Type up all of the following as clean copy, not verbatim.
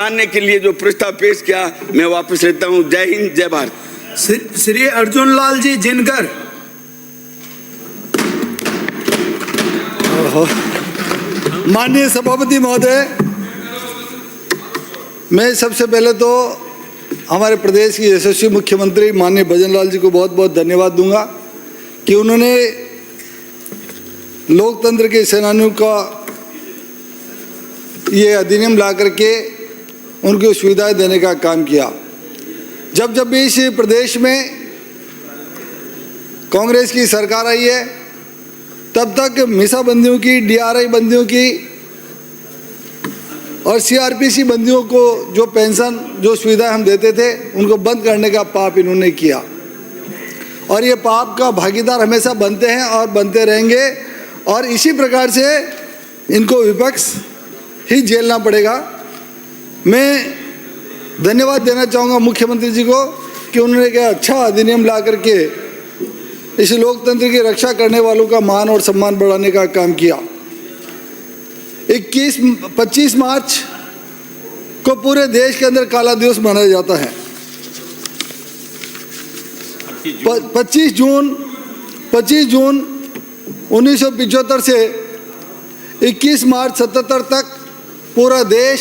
आने के लिए जो प्रस्ताव पेश किया मैं वापस लेता हूं। जय हिंद, जय भारत। श्री अर्जुन लाल जी जिनकर। माननीय सभापति महोदय, मैं सबसे पहले तो हमारे प्रदेश के यशस्वी मुख्यमंत्री माननीय भजन लाल जी को बहुत बहुत धन्यवाद दूंगा कि उन्होंने लोकतंत्र के सेनानियों का ये अधिनियम ला करके उनको सुविधाएं देने का काम किया। जब जब भी इस प्रदेश में कांग्रेस की सरकार आई है तब तक मीसा बंदियों की, डीआरआई बंदियों की और सीआरपीसी बंदियों को जो पेंशन, जो सुविधाएं हम देते थे उनको बंद करने का पाप इन्होंने किया और ये पाप का भागीदार हमेशा बनते हैं और बनते रहेंगे और इसी प्रकार से इनको विपक्ष ही झेलना पड़ेगा। मैं धन्यवाद देना चाहूँगा मुख्यमंत्री जी को कि उन्होंने एक अच्छा अधिनियम ला करके इस लोकतंत्र की रक्षा करने वालों का मान और सम्मान बढ़ाने का काम किया। 25 मार्च को पूरे देश के अंदर काला दिवस मनाया जाता है। 25 जून 1975 से 21 मार्च 77 तक पूरा देश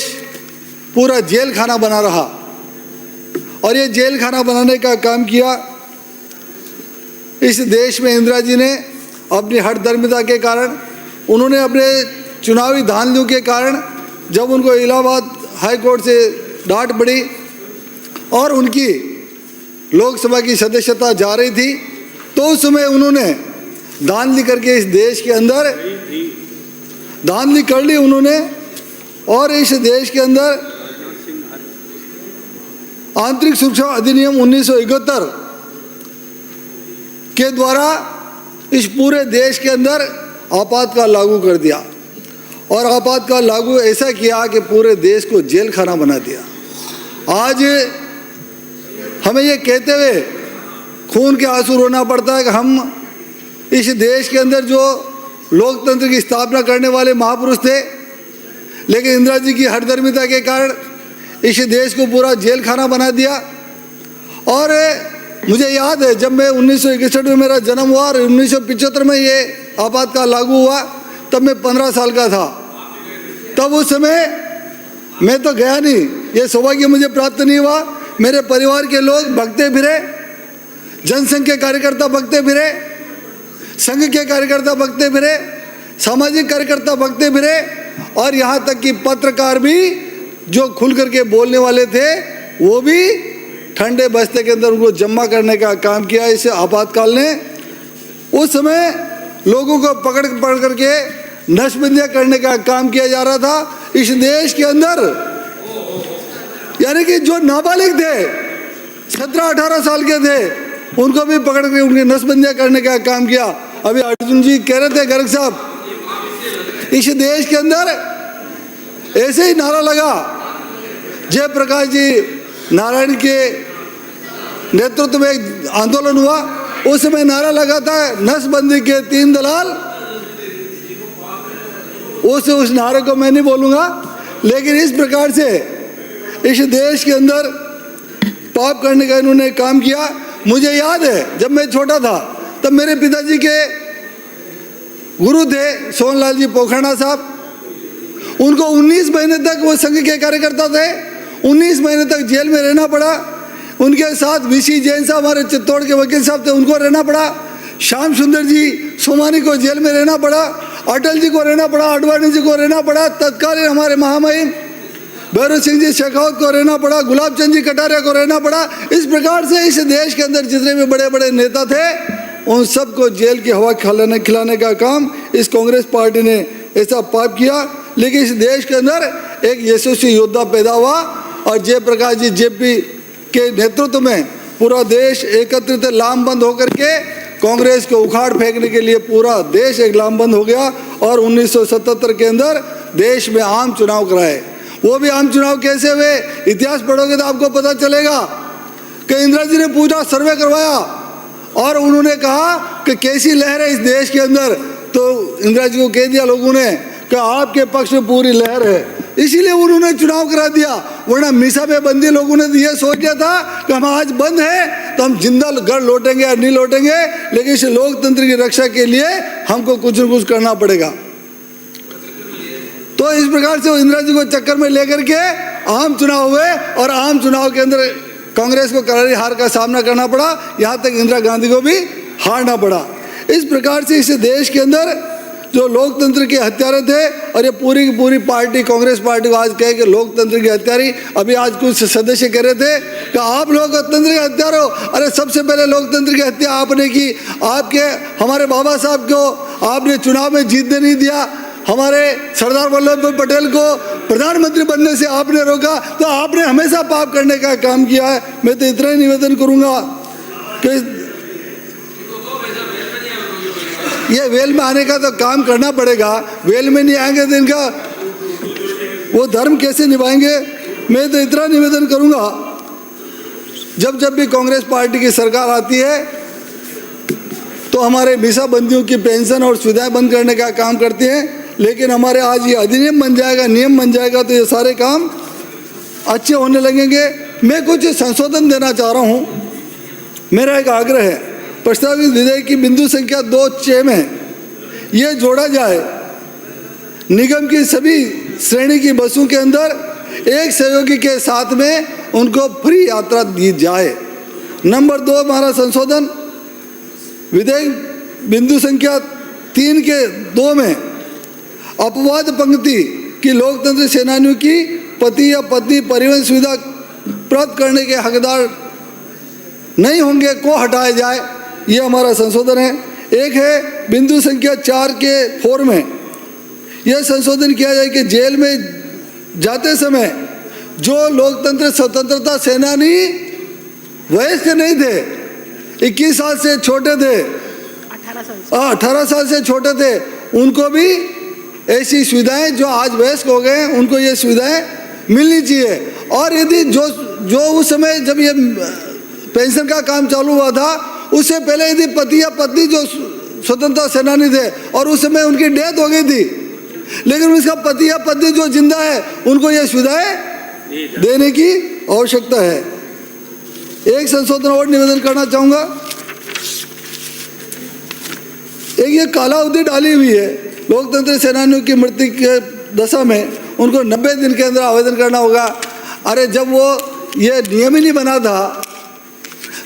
पूरा जेल खाना बना रहा और ये जेल खाना बनाने का काम किया। इस देश में इंदिरा जी ने अपनी हठधर्मिता के कारण, उन्होंने अपने चुनावी धांधलियों के कारण, जब उनको इलाहाबाद हाई कोर्ट से डांट पड़ी और उनकी लोकसभा की सदस्यता जा रही थी तो उस समय उन्होंने धांधली करके इस देश के अंदर धांधली कर ली उन्होंने और इस देश के अंदर आंतरिक सुरक्षा अधिनियम 1971 के द्वारा इस पूरे देश के अंदर आपातकाल लागू कर दिया और आपातकाल लागू ऐसा किया कि पूरे देश को जेल खाना बना दिया। आज हमें ये कहते हुए खून के आंसू रोना पड़ता है कि हम इस देश के अंदर जो लोकतंत्र की स्थापना करने वाले महापुरुष थे, लेकिन इंदिरा जी की हठधर्मिता के कारण इस देश को पूरा जेल खाना बना दिया। और मुझे याद है जब मैं 1961 में मेरा जन्म हुआ और 1975 में ये आपातकाल लागू हुआ तब मैं 15 साल का था। तब उस समय मैं तो गया नहीं, ये सौभाग्य मुझे प्राप्त नहीं हुआ। मेरे परिवार के लोग भगते फिरे, जनसंघ के कार्यकर्ता भगते फिरे, संघ के कार्यकर्ता भगते फिरे, सामाजिक कार्यकर्ता भगते फिरे और यहाँ तक कि पत्रकार भी जो खुल करके बोलने वाले थे वो भी ठंडे बस्ते के अंदर उनको जमा करने का काम किया इस आपातकाल ने। उस समय लोगों को पकड़ करके नसबंदियां करने का काम किया जा रहा था इस देश के अंदर। यानी कि जो नाबालिग थे, 17-18 साल के थे, उनको भी पकड़ के उनकी नसबंदियां करने का काम किया। अभी अर्जुन जी कह रहे थे गर्ग साहब, इस देश के अंदर ऐसे ही नारा लगा, जयप्रकाश जी नारायण के नेतृत्व में एक आंदोलन हुआ, उस समय नारा लगा था नसबंदी के 3 दलाल। उस नारे को मैं नहीं बोलूँगा, लेकिन इस प्रकार से इस देश के अंदर पाप करने का इन्होंने काम किया। मुझे याद है जब मैं छोटा था तब मेरे पिताजी के गुरु थे सोनलाल जी पोखराना साहब, उनको 19 महीने तक, वो संघ के कार्यकर्ता थे, 19 महीने तक जेल में रहना पड़ा। उनके साथ वीसी जैन साहब, हमारे चित्तौड़ के वकील साहब थे, उनको रहना पड़ा। श्याम सुंदर जी सोमानी को जेल में रहना पड़ा, अटल जी को रहना पड़ा, आडवाणी जी को रहना पड़ा, तत्कालीन हमारे महामहिम भैरव सिंह जी शेखावत को रहना पड़ा, गुलाब चंद जी कटारिया को रहना पड़ा। इस प्रकार से इस देश के अंदर जितने भी बड़े बड़े नेता थे उन सबको जेल की हवा खिलाने का काम इस कांग्रेस पार्टी ने ऐसा पाप किया। लेकिन इस देश के अंदर एक यशस्वी योद्धा पैदा हुआ और जयप्रकाश जी जेपी के नेतृत्व में पूरा देश एकत्रित लामबंद होकर के कांग्रेस को उखाड़ फेंकने के लिए पूरा देश एक लामबंद हो गया और 1977 के अंदर देश में आम चुनाव कराए। वो भी आम चुनाव कैसे हुए, इतिहास पढ़ोगे तो आपको पता चलेगा कि इंदिरा जी ने पूरा सर्वे करवाया और उन्होंने कहा कि कैसी लहर है इस देश के अंदर, तो इंदिरा जी को कह दिया लोगों ने कि आपके पक्ष में पूरी लहर है, इसीलिए उन्होंने चुनाव करा दिया। वरना मीसा में बंदी लोगों ने ये सोच लिया था कि हम आज बंद हैं तो हम जिंदा घर लौटेंगे या नहीं लौटेंगे, लेकिन इस लोकतंत्र की रक्षा के लिए हमको कुछ न कुछ करना पड़ेगा। तो इस प्रकार से इंदिरा जी को चक्कर में लेकर के आम चुनाव हुए और आम चुनाव के अंदर कांग्रेस को करारी हार का सामना करना पड़ा, यहाँ तक इंदिरा गांधी को भी हारना पड़ा। इस प्रकार से इस देश के अंदर जो लोकतंत्र के हत्यारे थे, और ये पूरी की पूरी पार्टी कांग्रेस पार्टी को आज कहे कि लोकतंत्र की हत्यारी। अभी आज कुछ सदस्य कह रहे थे कि आप लोकतंत्र के हत्यारे हो। अरे सबसे पहले लोकतंत्र की हत्या आपने की। आपके हमारे बाबा साहब को आपने चुनाव में जीतने नहीं दिया, हमारे सरदार वल्लभ भाई पटेल को प्रधानमंत्री बनने से आपने रोका, तो आपने हमेशा पाप करने का काम किया है। मैं तो इतना ही निवेदन करूंगा कि ये वेल में आने का तो काम करना पड़ेगा, वेल में नहीं आएंगे तो इनका वो धर्म कैसे निभाएंगे। मैं तो इतना निवेदन करूंगा, जब जब भी कांग्रेस पार्टी की सरकार आती है तो हमारे मीसा बंदियों की पेंशन और सुविधाएं बंद करने का काम करती हैं, लेकिन हमारे आज ये अधिनियम बन जाएगा, नियम बन जाएगा तो ये सारे काम अच्छे होने लगेंगे। मैं कुछ संशोधन देना चाह रहा हूँ। मेरा एक आग्रह है, प्रस्तावित विधेयक की बिंदु संख्या 2(6) में ये जोड़ा जाए, निगम की सभी श्रेणी की बसों के अंदर एक सहयोगी के साथ में उनको फ्री यात्रा दी जाए। नंबर 2 हमारा संशोधन विधेयक बिंदु संख्या 3(2) में अपवाद पंक्ति की लोकतंत्र सेनानियों की पति या पत्नी परिवहन सुविधा प्राप्त करने के हकदार नहीं होंगे को हटाया जाए। ये हमारा संशोधन है। एक है बिंदु संख्या 4(4) में यह संशोधन किया जाए कि जेल में जाते समय जो लोकतंत्र स्वतंत्रता सेनानी वयस्क नहीं थे, 21 साल से छोटे थे, 18 साल से छोटे थे, उनको भी ऐसी सुविधाएं, जो आज वयस्क हो गए हैं उनको ये सुविधाएं मिलनी चाहिए। और यदि जो उस समय जब ये पेंशन का काम चालू हुआ था उससे पहले यदि पति या पत्नी जो स्वतंत्रता सेनानी थे और उस समय उनकी डेथ हो गई थी, लेकिन उसका पति या पत्नी जो जिंदा है उनको ये सुविधाएं देने की आवश्यकता है। एक संशोधन और निवेदन करना चाहूँगा। एक ये काला अवधि डाली हुई है, लोकतंत्र सेनानियों की मृत्यु के दशा में उनको 90 दिन के अंदर आवेदन करना होगा। अरे जब वो ये नियम ही नहीं बना था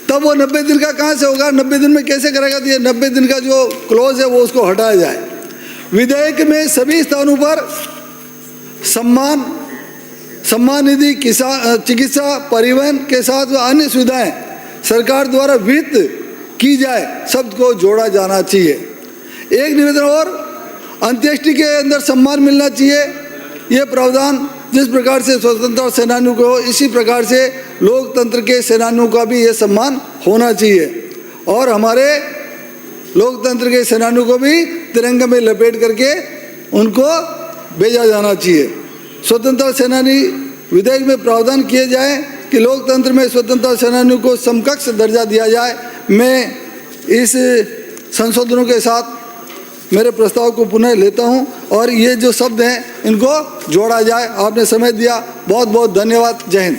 तब वो 90 दिन का कहाँ से होगा, 90 दिन में कैसे करेगा। तो ये 90 दिन का जो क्लोज है वो उसको हटाया जाए। विधेयक में सभी स्थानों पर सम्मान निधि, चिकित्सा, परिवहन के साथ अन्य सुविधाएं सरकार द्वारा वित्त की जाए शब्द को जोड़ा जाना चाहिए। एक निवेदन और, अंत्येष्टि के अंदर सम्मान मिलना चाहिए। ये प्रावधान जिस प्रकार से स्वतंत्रता सेनानियों को, इसी प्रकार से लोकतंत्र के सेनानियों का भी ये सम्मान होना चाहिए। और हमारे लोकतंत्र के सेनानियों को भी तिरंगे में लपेट करके उनको भेजा जाना चाहिए। स्वतंत्रता सेनानी विधेयक में प्रावधान किए जाए कि लोकतंत्र में स्वतंत्रता सेनानियों को समकक्ष दर्जा दिया जाए। मैं इस संशोधनों के साथ मेरे प्रस्ताव को पुनः लेता हूं और ये जो शब्द हैं इनको जोड़ा जाए। आपने समय दिया, बहुत बहुत धन्यवाद। जय हिंद।